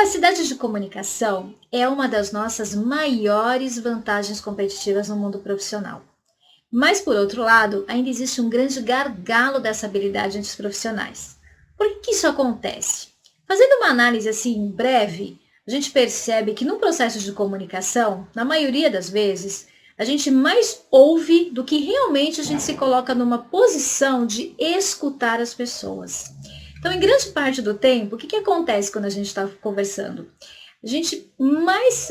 capacidade de comunicação é uma das nossas maiores vantagens competitivas no mundo profissional. Mas, por outro lado, ainda existe um grande gargalo dessa habilidade entre os profissionais. Por que isso acontece? Fazendo uma análise assim breve, a gente percebe que no processo de comunicação, na maioria das vezes, a gente mais ouve do que realmente a gente se coloca numa posição de escutar as pessoas. Então, em grande parte do tempo, o que acontece quando a gente está conversando? A gente mais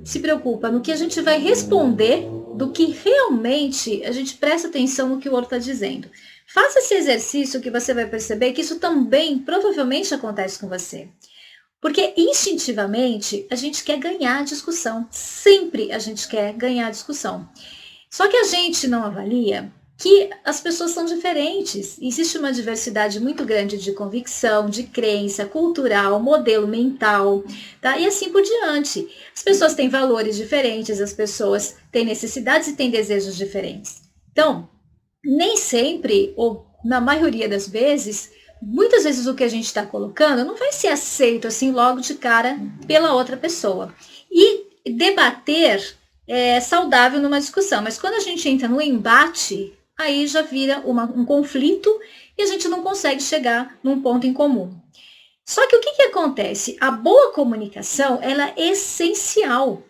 se preocupa no que a gente vai responder do que realmente a gente presta atenção no que o outro está dizendo. Faça esse exercício que você vai perceber que isso também provavelmente acontece com você. Porque instintivamente a gente quer ganhar a discussão. Sempre a gente quer ganhar a discussão. Só que a gente não avalia que as pessoas são diferentes. Existe uma diversidade muito grande de convicção, de crença, cultural, modelo mental, tá? E assim por diante. As pessoas têm valores diferentes, as pessoas têm necessidades e têm desejos diferentes. Então, nem sempre, ou na maioria das vezes, muitas vezes o que a gente está colocando não vai ser aceito assim logo de cara pela outra pessoa. E debater é saudável numa discussão, mas quando a gente entra no embate, aí já vira um conflito e a gente não consegue chegar num ponto em comum. Só que o que acontece? A boa comunicação, ela é essencial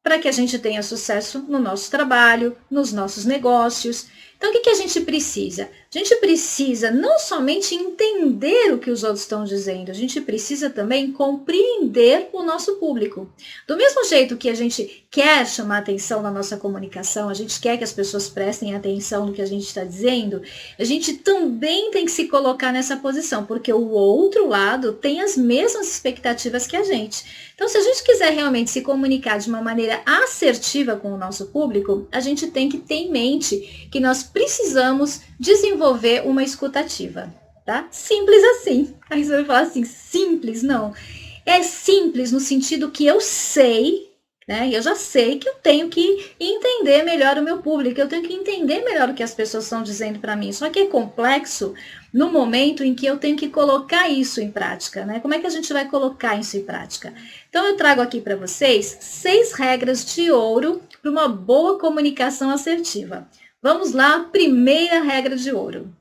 para que a gente tenha sucesso no nosso trabalho, nos nossos negócios. Então, o que a gente precisa? A gente precisa não somente entender o que os outros estão dizendo, a gente precisa também compreender o nosso público. Do mesmo jeito que a gente quer chamar atenção na nossa comunicação, a gente quer que as pessoas prestem atenção no que a gente está dizendo, a gente também tem que se colocar nessa posição, porque o outro lado tem as mesmas expectativas que a gente. Então, se a gente quiser realmente se comunicar de uma maneira assertiva com o nosso público, a gente tem que ter em mente que nós precisamos desenvolver uma escutativa, tá? Simples assim. Aí você vai falar assim, simples? Não. É simples no sentido que eu sei, né? Eu já sei que eu tenho que entender melhor o meu público, eu tenho que entender melhor o que as pessoas estão dizendo para mim. Só que é complexo no momento em que eu tenho que colocar isso em prática, né? Como é que a gente vai colocar isso em prática? Então, eu trago aqui para vocês 6 regras de ouro para uma boa comunicação assertiva. Vamos lá, primeira regra de ouro.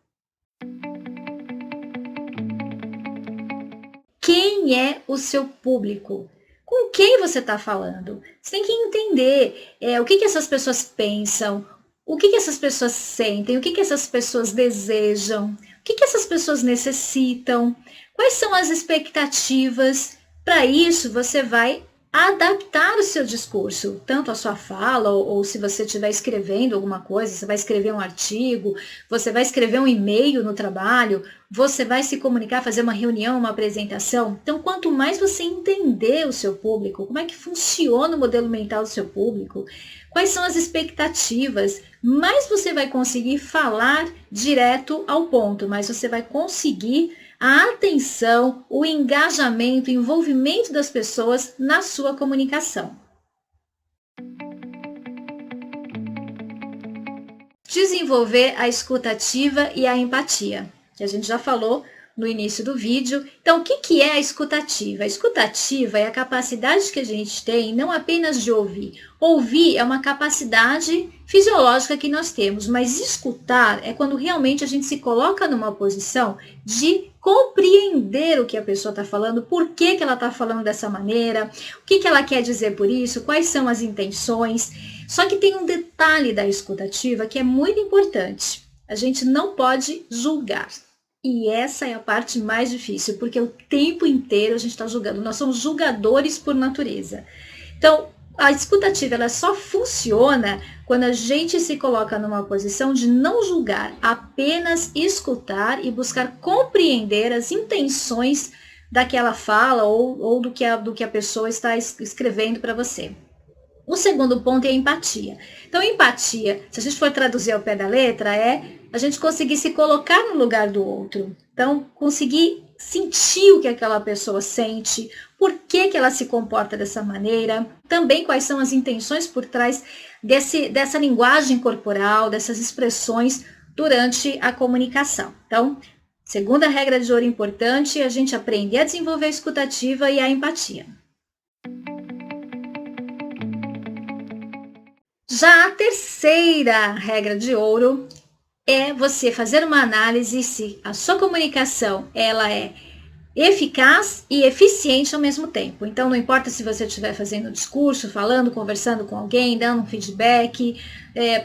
Quem é o seu público? Com quem você está falando? Você tem que entender o que essas pessoas pensam, o que essas pessoas sentem, o que essas pessoas desejam, o que essas pessoas necessitam, quais são as expectativas. Para isso, você vai adaptar o seu discurso, tanto a sua fala, ou se você estiver escrevendo alguma coisa, você vai escrever um artigo, você vai escrever um e-mail no trabalho, você vai se comunicar, fazer uma reunião, uma apresentação. Então, quanto mais você entender o seu público, como é que funciona o modelo mental do seu público, quais são as expectativas, mais você vai conseguir falar direto ao ponto, mais você vai conseguir a atenção, o engajamento, o envolvimento das pessoas na sua comunicação. Desenvolver a escutativa e a empatia, que a gente já falou no início do vídeo. Então, o que é a escutativa? A escutativa é a capacidade que a gente tem não apenas de ouvir. Ouvir é uma capacidade fisiológica que nós temos, mas escutar é quando realmente a gente se coloca numa posição de compreender o que a pessoa está falando, por que ela está falando dessa maneira, o que ela quer dizer por isso, quais são as intenções. Só que tem um detalhe da escutativa que é muito importante. A gente não pode julgar. E essa é a parte mais difícil, porque o tempo inteiro a gente está julgando. Nós somos julgadores por natureza. Então, a escutativa ela só funciona quando a gente se coloca numa posição de não julgar, apenas escutar e buscar compreender as intenções daquela fala ou do que a pessoa está escrevendo para você. O segundo ponto é a empatia. Então, empatia, se a gente for traduzir ao pé da letra, é a gente conseguir se colocar no lugar do outro. Então, conseguir sentir o que aquela pessoa sente, por que ela se comporta dessa maneira, também quais são as intenções por trás dessa linguagem corporal, dessas expressões durante a comunicação. Então, Segunda regra de ouro importante é a gente aprender a desenvolver a escutativa e a empatia. Já a terceira regra de ouro é você fazer uma análise se a sua comunicação ela é eficaz e eficiente ao mesmo tempo. Então, não importa se você estiver fazendo discurso, falando, conversando com alguém, dando um feedback,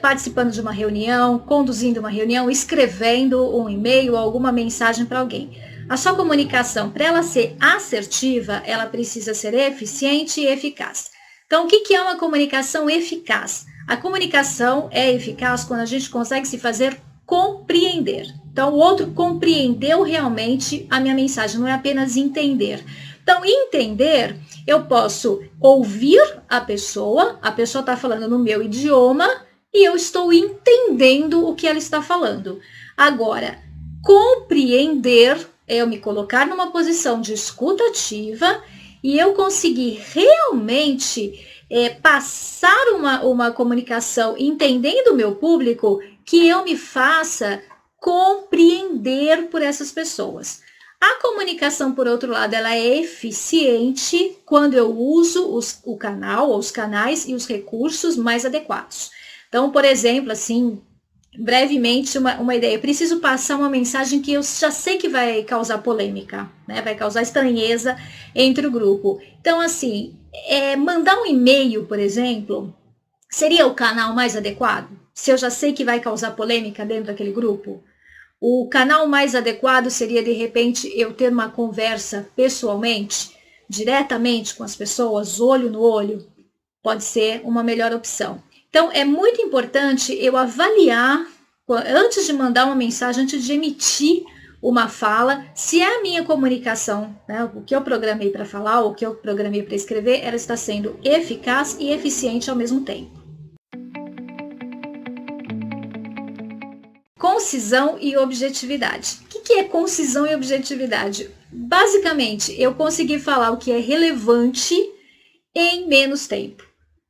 participando de uma reunião, conduzindo uma reunião, escrevendo um e-mail ou alguma mensagem para alguém. A sua comunicação, para ela ser assertiva, ela precisa ser eficiente e eficaz. Então, o que é uma comunicação eficaz? A comunicação é eficaz quando a gente consegue se fazer compreender. Então, o outro compreendeu realmente a minha mensagem, não é apenas entender. Então, entender, eu posso ouvir a pessoa está falando no meu idioma e eu estou entendendo o que ela está falando. Agora, compreender é eu me colocar numa posição de escuta ativa e eu conseguir realmente passar uma comunicação entendendo o meu público que eu me faça compreender por essas pessoas. A comunicação, por outro lado, ela é eficiente quando eu uso o canal, ou os canais e os recursos mais adequados. Então, por exemplo, assim, brevemente uma ideia. Eu preciso passar uma mensagem que eu já sei que vai causar polêmica, né? Vai causar estranheza entre o grupo. Então, assim, mandar um e-mail, por exemplo, seria o canal mais adequado? Se eu já sei que vai causar polêmica dentro daquele grupo? O canal mais adequado seria, de repente, eu ter uma conversa pessoalmente, diretamente com as pessoas, olho no olho? Pode ser uma melhor opção. Então, é muito importante eu avaliar, antes de mandar uma mensagem, antes de emitir uma fala, se a minha comunicação, né, o que eu programei para falar, ou o que eu programei para escrever, ela está sendo eficaz e eficiente ao mesmo tempo. Concisão e objetividade. O que é concisão e objetividade? Basicamente, eu conseguir falar o que é relevante em menos tempo.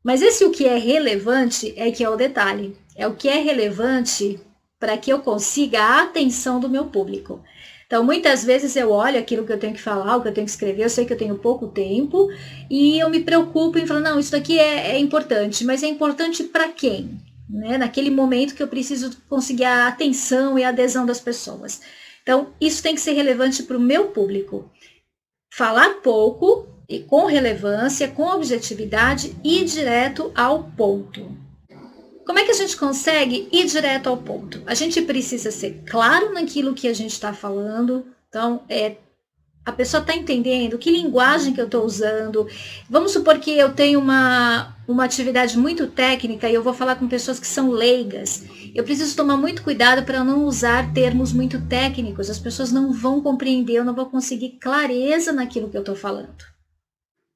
Mas esse o que é relevante é que é o detalhe. É o que é relevante para que eu consiga a atenção do meu público. Então, muitas vezes eu olho aquilo que eu tenho que falar, o que eu tenho que escrever, eu sei que eu tenho pouco tempo e eu me preocupo em falar, não, isso daqui é importante, mas é importante para quem? Né? Naquele momento que eu preciso conseguir a atenção e a adesão das pessoas. Então, isso tem que ser relevante para o meu público. Falar pouco e com relevância, com objetividade e direto ao ponto. Como é que a gente consegue ir direto ao ponto? A gente precisa ser claro naquilo que a gente está falando. Então, a pessoa está entendendo que linguagem que eu estou usando. Vamos supor que eu tenho uma atividade muito técnica e eu vou falar com pessoas que são leigas. Eu preciso tomar muito cuidado para não usar termos muito técnicos. As pessoas não vão compreender, eu não vou conseguir clareza naquilo que eu estou falando.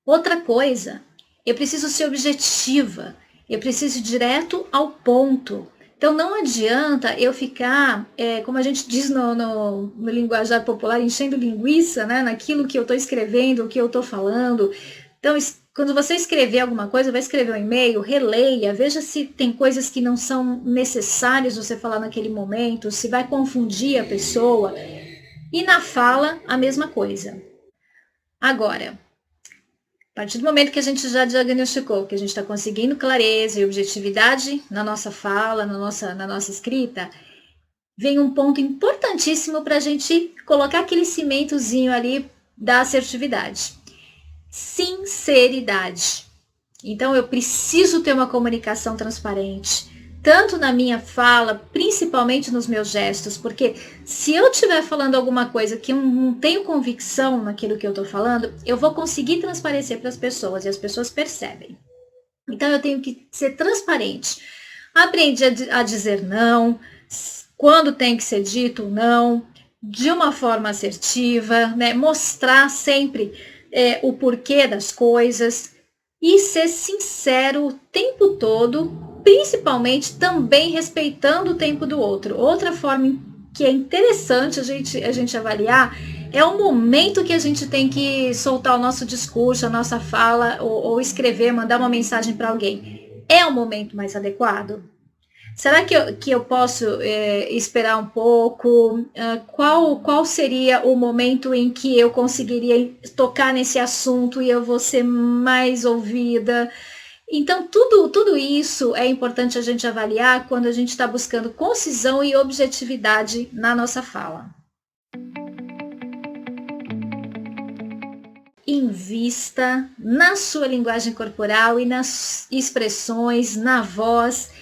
Outra coisa, eu preciso ser objetiva, eu preciso ir direto ao ponto. Então, não adianta eu ficar, como a gente diz no linguajar popular, enchendo linguiça, né, naquilo que eu estou escrevendo, o que eu estou falando. Então, quando você escrever alguma coisa, vai escrever um e-mail, releia, veja se tem coisas que não são necessárias você falar naquele momento, se vai confundir a pessoa. E na fala, a mesma coisa. Agora, a partir do momento que a gente já diagnosticou que a gente está conseguindo clareza e objetividade na nossa fala, na nossa escrita, vem um ponto importantíssimo para a gente colocar aquele cimentozinho ali da assertividade. Sinceridade. Então, eu preciso ter uma comunicação transparente, tanto na minha fala, principalmente nos meus gestos, porque se eu estiver falando alguma coisa que eu não tenho convicção naquilo que eu estou falando, eu vou conseguir transparecer para as pessoas e as pessoas percebem. Então, eu tenho que ser transparente. Aprendi a dizer não, quando tem que ser dito não, de uma forma assertiva, né? Mostrar sempre o porquê das coisas e ser sincero o tempo todo, principalmente também respeitando o tempo do outro. Outra forma que é interessante a gente avaliar é o momento que a gente tem que soltar o nosso discurso, a nossa fala, ou escrever, mandar uma mensagem para alguém. É o momento mais adequado? Será que eu posso esperar um pouco? Qual seria o momento em que eu conseguiria tocar nesse assunto e eu vou ser mais ouvida? Então, tudo isso é importante a gente avaliar quando a gente está buscando concisão e objetividade na nossa fala. Invista na sua linguagem corporal e nas expressões, na voz.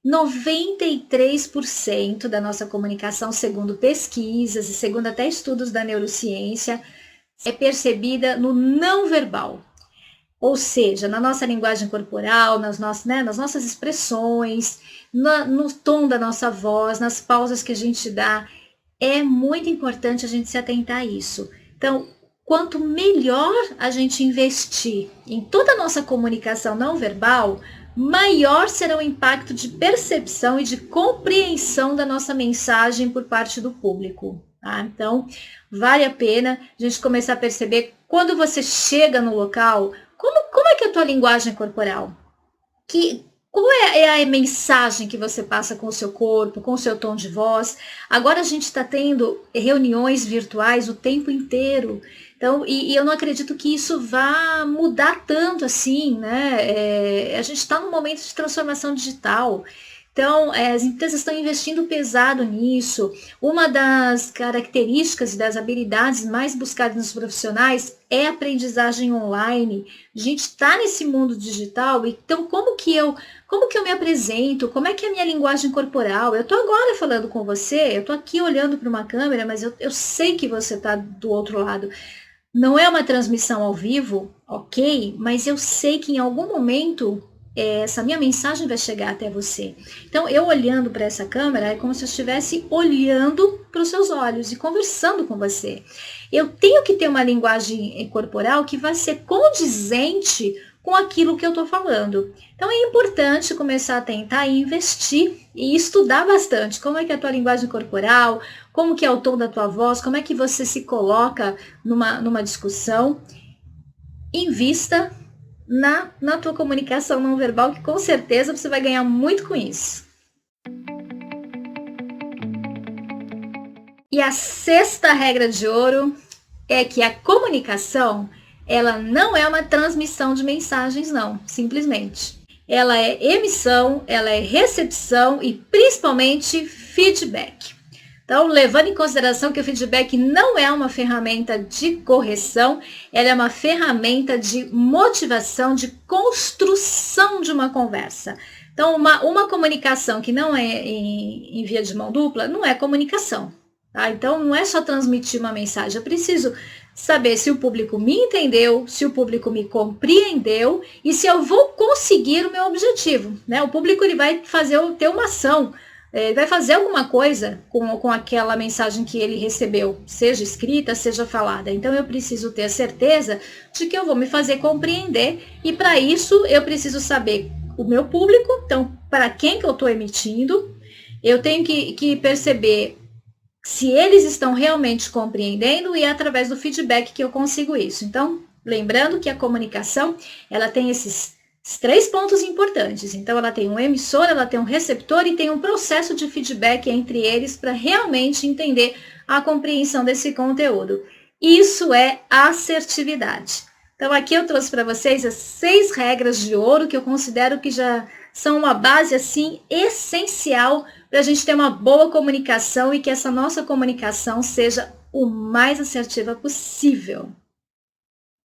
93% da nossa comunicação, segundo pesquisas e segundo até estudos da neurociência, é percebida no não verbal. Ou seja, na nossa linguagem corporal, nas nossas expressões, no tom da nossa voz, nas pausas que a gente dá. É muito importante a gente se atentar a isso. Então, quanto melhor a gente investir em toda a nossa comunicação não verbal, maior será o impacto de percepção e de compreensão da nossa mensagem por parte do público. Tá? Então, vale a pena a gente começar a perceber quando você chega no local, como é que é a tua linguagem corporal? Qual é a mensagem que você passa com o seu corpo, com o seu tom de voz? Agora a gente está tendo reuniões virtuais o tempo inteiro. Então, e eu não acredito que isso vá mudar tanto assim, né? A gente está num momento de transformação digital. Então, as empresas estão investindo pesado nisso. Uma das características e das habilidades mais buscadas nos profissionais é a aprendizagem online. A gente está nesse mundo digital, então como que eu me apresento? Como é que é a minha linguagem corporal? Eu estou agora falando com você, eu estou aqui olhando para uma câmera, mas eu sei que você está do outro lado. Não é uma transmissão ao vivo, ok, mas eu sei que em algum momento essa minha mensagem vai chegar até você. Então, eu olhando para essa câmera, é como se eu estivesse olhando para os seus olhos e conversando com você. Eu tenho que ter uma linguagem corporal que vai ser condizente com aquilo que eu estou falando. Então, é importante começar a tentar investir e estudar bastante como é que é a tua linguagem corporal, como que é o tom da tua voz, como é que você se coloca numa discussão. Invista na tua comunicação não verbal, que com certeza você vai ganhar muito com isso. E a sexta regra de ouro é que a comunicação, ela não é uma transmissão de mensagens, não, simplesmente. Ela é emissão, ela é recepção e principalmente feedback. Então, levando em consideração que o feedback não é uma ferramenta de correção, ela é uma ferramenta de motivação, de construção de uma conversa. Então, uma comunicação que não é em via de mão dupla, não é comunicação. Tá? Então, não é só transmitir uma mensagem, eu preciso saber se o público me entendeu, se o público me compreendeu e se eu vou conseguir o meu objetivo. Né? O público ele vai ter uma ação, ele vai fazer alguma coisa com aquela mensagem que ele recebeu, seja escrita, seja falada. Então, eu preciso ter a certeza de que eu vou me fazer compreender e, para isso, eu preciso saber o meu público, então, para quem que eu estou emitindo, eu tenho que perceber se eles estão realmente compreendendo e é através do feedback que eu consigo isso. Então, lembrando que a comunicação, ela tem esses 3 pontos importantes. Então, ela tem um emissor, ela tem um receptor e tem um processo de feedback entre eles para realmente entender a compreensão desse conteúdo. Isso é assertividade. Então, aqui eu trouxe para vocês as 6 regras de ouro que eu considero que já são uma base, assim, essencial para a gente ter uma boa comunicação e que essa nossa comunicação seja o mais assertiva possível.